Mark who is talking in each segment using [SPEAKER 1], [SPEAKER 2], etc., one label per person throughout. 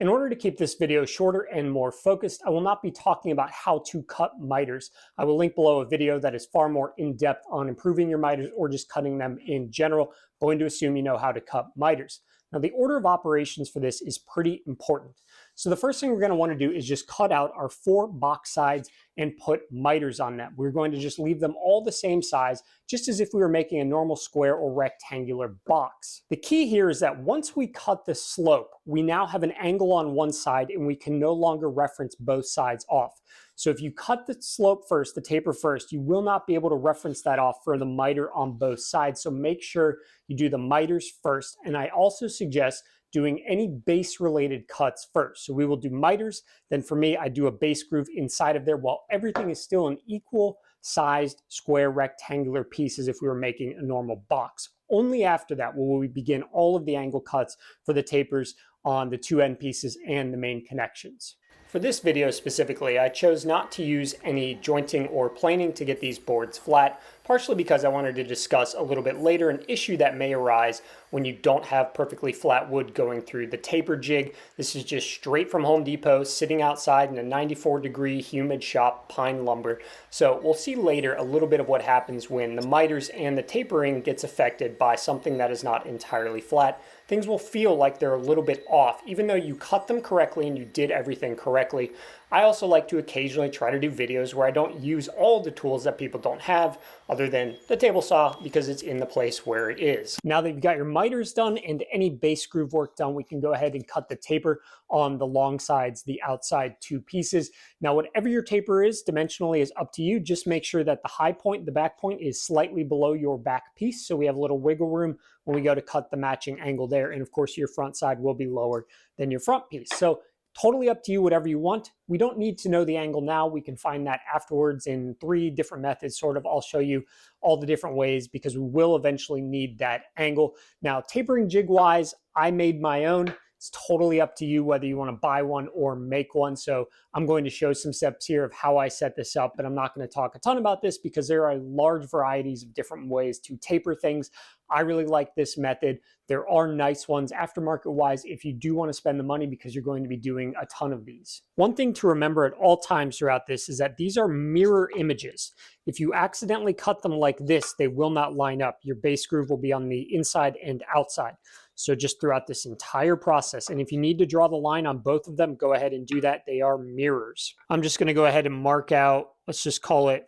[SPEAKER 1] In order to keep this video shorter and more focused, I will not be talking about how to cut miters. I will link below a video that is far more in-depth on improving your miters or just cutting them in general. I'm going to assume you know how to cut miters. Now, the order of operations for this is pretty important. So the first thing we're going to want to do is just cut out our 4 box sides and put miters on them. We're going to just leave them all the same size, just as if we were making a normal square or rectangular box. The key here is that once we cut the slope, we now have an angle on one side and we can no longer reference both sides off. So if you cut the slope first, the taper first, you will not be able to reference that off for the miter on both sides. So make sure you do the miters first. And I also suggest doing any base related cuts first. So we will do miters. Then for me, I do a base groove inside of there while everything is still an equal sized square rectangular piece as if we were making a normal box. Only after that will we begin all of the angle cuts for the tapers on the 2 end pieces and the main connections. For this video specifically, I chose not to use any jointing or planing to get these boards flat, partially because I wanted to discuss a little bit later an issue that may arise when you don't have perfectly flat wood going through the taper jig. This is just straight from Home Depot, sitting outside in a 94-degree humid shop, pine lumber. So we'll see later a little bit of what happens when the miters and the tapering gets affected by something that is not entirely flat. Things will feel like they're a little bit off, even though you cut them correctly and you did everything correctly. I also like to occasionally try to do videos where I don't use all the tools that people don't have other than the table saw because it's in the place where it is. Now that you've got your miters done and any base groove work done, we can go ahead and cut the taper on the long sides, the outside 2 pieces. Now, whatever your taper is, dimensionally is up to you. Just make sure that the high point, the back point, is slightly below your back piece. So we have a little wiggle room when we go to cut the matching angle there. And of course, your front side will be lower than your front piece. So totally up to you, whatever you want. We don't need to know the angle now. We can find that afterwards in 3 different methods, sort of. I'll show you all the different ways because we will eventually need that angle. Now, tapering jig wise, I made my own. It's totally up to you whether you want to buy one or make one. So I'm going to show some steps here of how I set this up, but I'm not going to talk a ton about this because there are large varieties of different ways to taper things. I really like this method. There are nice ones aftermarket wise if you do want to spend the money because you're going to be doing a ton of these. One thing to remember at all times throughout this is that these are mirror images. If you accidentally cut them like this, they will not line up. Your base groove will be on the inside and outside. So just throughout this entire process, and if you need to draw the line on both of them, go ahead and do that. They are mirrors. I'm just going to go ahead and mark out, let's just call it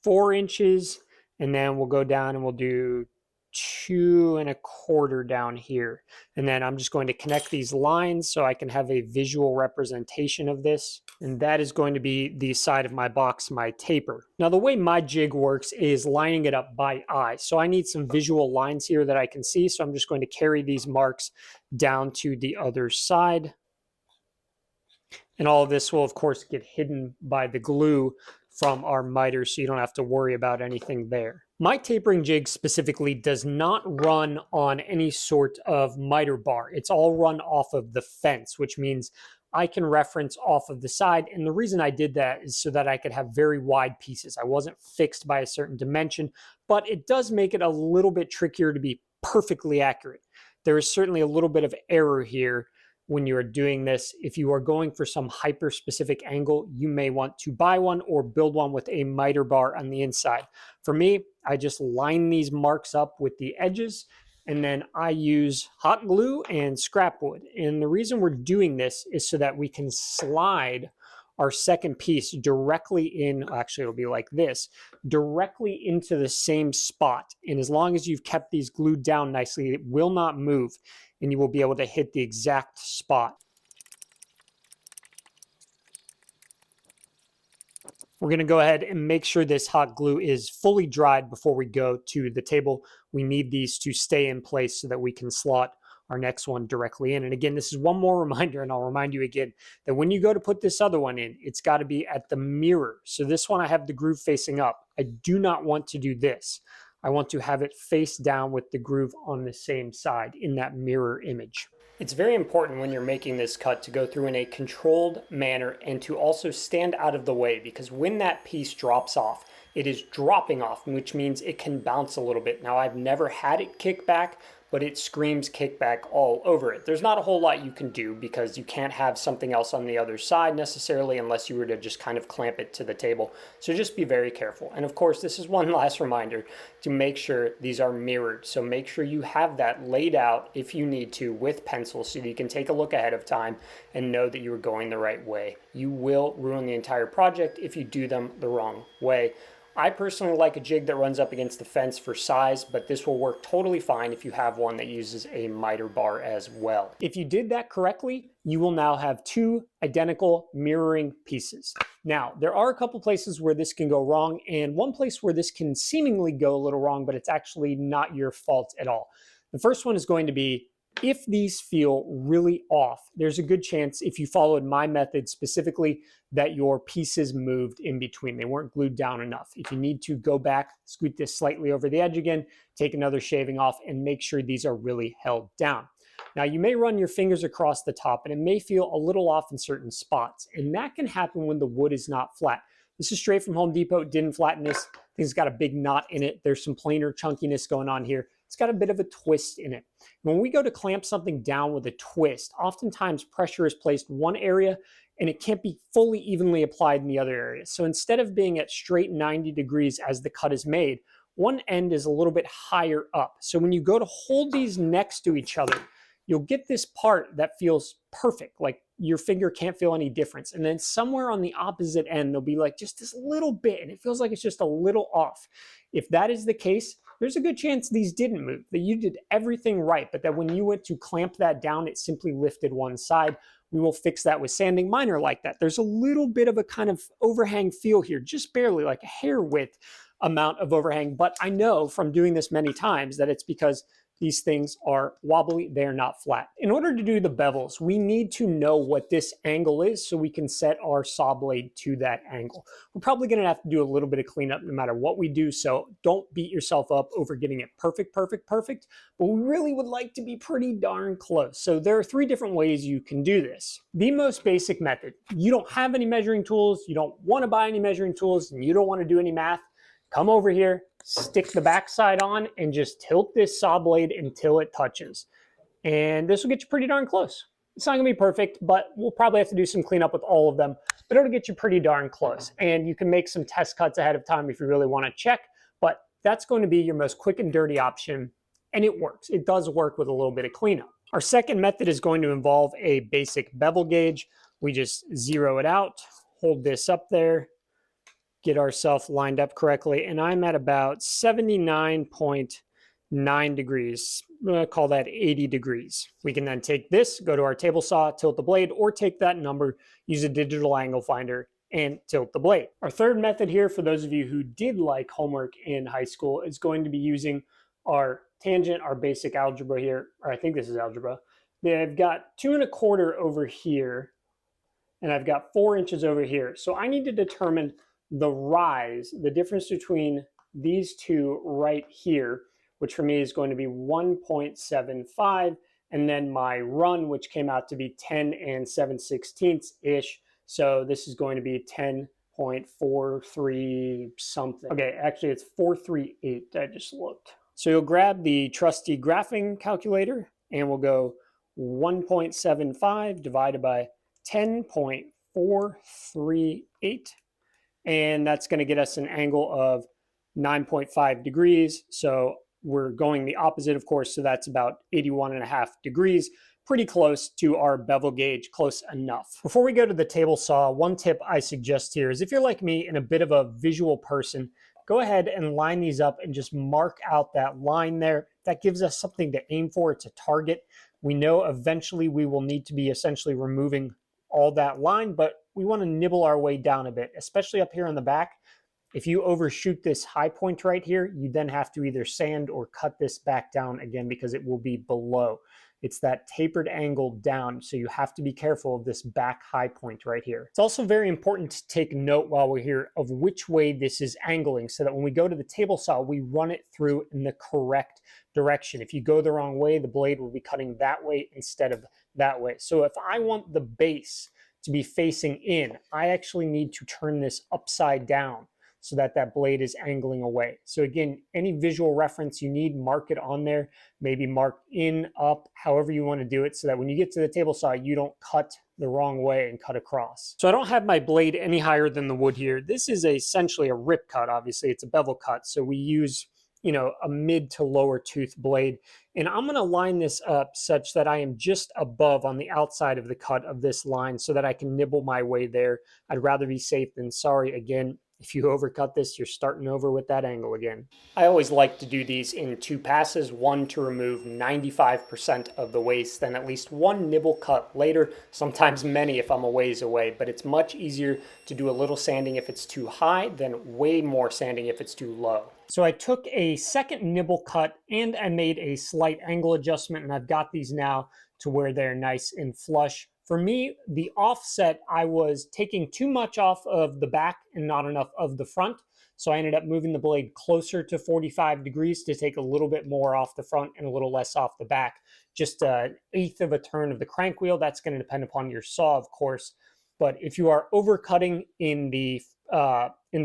[SPEAKER 1] 4 inches, and then we'll go down and we'll do 2 1/4 down here. And then I'm just going to connect these lines so I can have a visual representation of this. And that is going to be the side of my box, my taper. Now, the way my jig works is lining it up by eye. So I need some visual lines here that I can see. So I'm just going to carry these marks down to the other side. And all of this will, of course, get hidden by the glue from our miter, so you don't have to worry about anything there. My tapering jig specifically does not run on any sort of miter bar. It's all run off of the fence, which means I can reference off of the side. And the reason I did that is so that I could have very wide pieces. I wasn't fixed by a certain dimension, but it does make it a little bit trickier to be perfectly accurate. There is certainly a little bit of error here when you're doing this. If you are going for some hyper specific angle, you may want to buy one or build one with a miter bar on the inside. For me, I just line these marks up with the edges, and then I use hot glue and scrap wood. And the reason we're doing this is so that we can slide our second piece directly in, actually it'll be like this, directly into the same spot. And as long as you've kept these glued down nicely, it will not move and you will be able to hit the exact spot. We're going to go ahead and make sure this hot glue is fully dried before we go to the table. We need these to stay in place so that we can slot our next one directly in. And again, this is one more reminder, and I'll remind you again, that when you go to put this other one in, it's got to be at the mirror. So this one, I have the groove facing up. I do not want to do this. I want to have it face down with the groove on the same side in that mirror image. It's very important when you're making this cut to go through in a controlled manner and to also stand out of the way, because when that piece drops off, it is dropping off, which means it can bounce a little bit. Now, I've never had it kick back, but it screams kickback all over it. There's not a whole lot you can do because you can't have something else on the other side necessarily unless you were to just kind of clamp it to the table. So just be very careful. And of course, this is one last reminder to make sure these are mirrored. So make sure you have that laid out if you need to with pencil so that you can take a look ahead of time and know that you are going the right way. You will ruin the entire project if you do them the wrong way. I personally like a jig that runs up against the fence for size, but this will work totally fine if you have one that uses a miter bar as well. If you did that correctly, you will now have two identical mirroring pieces. Now, there are a couple places where this can go wrong, and one place where this can seemingly go a little wrong, but it's actually not your fault at all. The first one is going to be if these feel really off, there's a good chance if you followed my method specifically that your pieces moved in between. They weren't glued down enough. If you need to go back, scoot this slightly over the edge again, take another shaving off and make sure these are really held down. Now you may run your fingers across the top and it may feel a little off in certain spots, and that can happen when the wood is not flat. This is straight from Home Depot. It didn't flatten this. I think it's got a big knot in it. There's some planar chunkiness going on here. It's got a bit of a twist in it. When we go to clamp something down with a twist, oftentimes pressure is placed one area and it can't be fully evenly applied in the other area. So instead of being at straight 90 degrees as the cut is made, one end is a little bit higher up. So when you go to hold these next to each other, you'll get this part that feels perfect, like your finger can't feel any difference. And then somewhere on the opposite end, there'll be like just this little bit, and it feels like it's just a little off. If that is the case, there's a good chance these didn't move, that you did everything right, but that when you went to clamp that down, it simply lifted one side. We will fix that with sanding. Mine are like that. There's a little bit of a kind of overhang feel here, just barely, like a hair width amount of overhang. But I know from doing this many times that it's because these things are wobbly, they're not flat. In order to do the bevels, we need to know what this angle is so we can set our saw blade to that angle. We're probably gonna have to do a little bit of cleanup no matter what we do, so don't beat yourself up over getting it perfect, but we really would like to be pretty darn close. So there are three different ways you can do this. The most basic method, you don't have any measuring tools, you don't wanna buy any measuring tools, and you don't wanna do any math, come over here, stick the backside on, and just tilt this saw blade until it touches. And this will get you pretty darn close. It's not gonna be perfect, but we'll probably have to do some cleanup with all of them, but it'll get you pretty darn close. And you can make some test cuts ahead of time if you really wanna check, but that's going to be your most quick and dirty option, and it works. It does work with a little bit of cleanup. Our second method is going to involve a basic bevel gauge. We just zero it out, hold this up there, get ourselves lined up correctly, and I'm at about 79.9 degrees. I'm gonna call that 80 degrees. We can then take this, go to our table saw, tilt the blade, or take that number, use a digital angle finder, and tilt the blade. Our third method here, for those of you who did like homework in high school, is going to be using our tangent, our basic algebra here, or I think this is algebra. I've got 2 1/4 over here, and I've got 4 inches over here. So I need to determine the rise, the difference between these two right here, which for me is going to be 1.75, and then my run, which came out to be 10 7/16-ish. So this is going to be 10.43 something. Okay, actually it's 438, I just looked. So you'll grab the trusty graphing calculator, and we'll go 1.75 divided by 10.438. And that's going to get us an angle of 9.5 degrees. So we're going the opposite, of course, so that's about 81.5 degrees. Pretty close to our bevel gauge, close enough. Before we go to the table saw, one tip I suggest here is if you're like me and a bit of a visual person, go ahead and line these up and just mark out that line there. That gives us something to aim for. It's a target. We know eventually we will need to be essentially removing all that line, but we want to nibble our way down a bit, especially up here on the back. If you overshoot this high point right here, you then have to either sand or cut this back down again because it will be below. It's that tapered angle down, so you have to be careful of this back high point right here. It's also very important to take note while we're here of which way this is angling so that when we go to the table saw, we run it through in the correct direction. If you go the wrong way, the blade will be cutting that way instead of that way. So if I want the base to be facing in, I actually need to turn this upside down. so that that blade is angling away. So again, any visual reference you need, mark it on there, maybe mark in, up, however you want to do it, so that when you get to the table saw, you don't cut the wrong way and cut across. So I don't have my blade any higher than the wood here. This is essentially a rip cut. Obviously it's a bevel cut, so we use, you know, a mid to lower tooth blade. And I'm going to line this up such that I am just above on the outside of the cut of this line so that I can nibble my way there. I'd rather be safe than sorry. Again, if you overcut this, you're starting over with that angle again. I always like to do these in 2 passes, one to remove 95% of the waste, then at least one nibble cut later, sometimes many if I'm a ways away, but it's much easier to do a little sanding if it's too high than way more sanding if it's too low. So I took a second nibble cut and I made a slight angle adjustment, and I've got these now to where they're nice and flush. For me, the offset, I was taking too much off of the back and not enough of the front. So I ended up moving the blade closer to 45 degrees to take a little bit more off the front and a little less off the back. Just an eighth of a turn of the crank wheel. That's going to depend upon your saw, of course. But if you are overcutting in the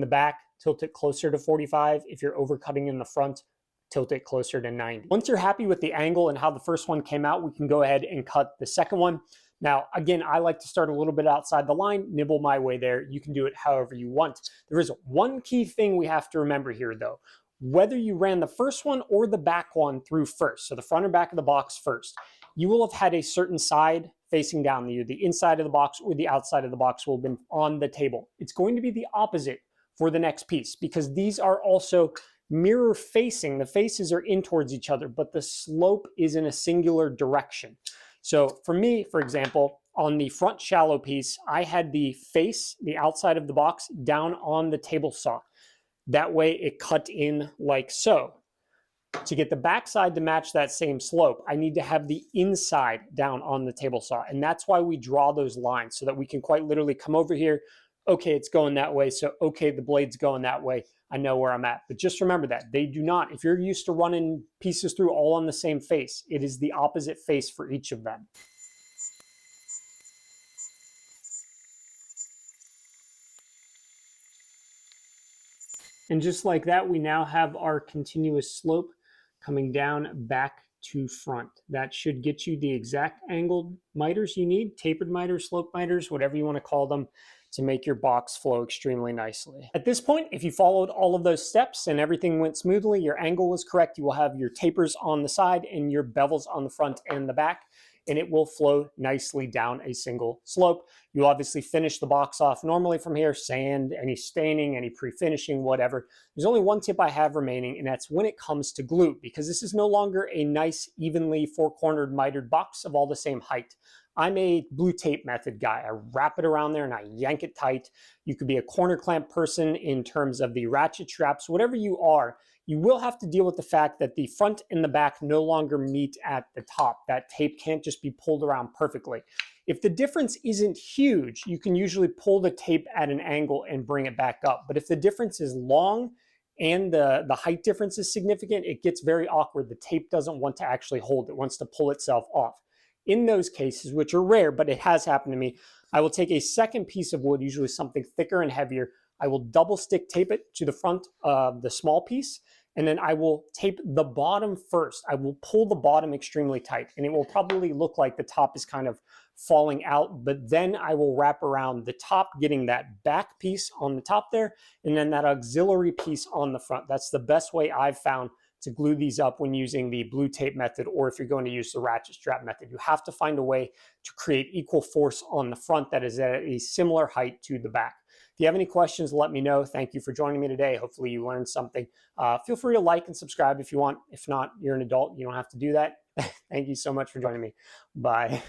[SPEAKER 1] back, tilt it closer to 45. If you're overcutting in the front, tilt it closer to 90. Once you're happy with the angle and how the first one came out, we can go ahead and cut the second one. Now, again, I like to start a little bit outside the line, nibble my way there. You can do it however you want. There is one key thing we have to remember here, though. Whether you ran the first one or the back one through first, so the front or back of the box first, you will have had a certain side facing down. Either the inside of the box or the outside of the box will have been on the table. It's going to be the opposite for the next piece, because these are also mirror facing. The faces are in towards each other, but the slope is in a singular direction. So for me, for example, on the front shallow piece, I had the face, the outside of the box, down on the table saw. That way it cut in like so. To get the backside to match that same slope, I need to have the inside down on the table saw. And that's why we draw those lines, so that we can quite literally come over here. Okay, it's going that way. So, okay, the blade's going that way. I know where I'm at. But just remember that they do not, if you're used to running pieces through all on the same face, it is the opposite face for each of them. And just like that, we now have our continuous slope coming down back to front. That should get you the exact angled miters you need, tapered miters, slope miters, whatever you want to call them, to make your box flow extremely nicely. At this point, if you followed all of those steps and everything went smoothly, your angle was correct, you will have your tapers on the side and your bevels on the front and the back, and it will flow nicely down a single slope. You obviously finish the box off normally from here, sand, any staining, any pre-finishing, whatever. There's only one tip I have remaining, and that's when it comes to glue, because this is no longer a nice, evenly four-cornered mitered box of all the same height. I'm a blue tape method guy. I wrap it around there and I yank it tight. You could be a corner clamp person in terms of the ratchet straps, whatever you are. You will have to deal with the fact that the front and the back no longer meet at the top. That tape can't just be pulled around perfectly. If the difference isn't huge, you can usually pull the tape at an angle and bring it back up. But if the difference is long and the height difference is significant, it gets very awkward. The tape doesn't want to actually hold. It wants to pull itself off. In those cases, which are rare, but it has happened to me, I will take a second piece of wood, usually something thicker and heavier. I will double stick tape it to the front of the small piece, and then I will tape the bottom first. I will pull the bottom extremely tight, and it will probably look like the top is kind of falling out, but then I will wrap around the top, getting that back piece on the top there, and then that auxiliary piece on the front. That's the best way I've found to glue these up when using the blue tape method, or if you're going to use the ratchet strap method. You have to find a way to create equal force on the front that is at a similar height to the back. If you have any questions, let me know. Thank you for joining me today. Hopefully you learned something. Feel free to like and subscribe if you want. If not, you're an adult. You don't have to do that. Thank you so much for joining me. Bye.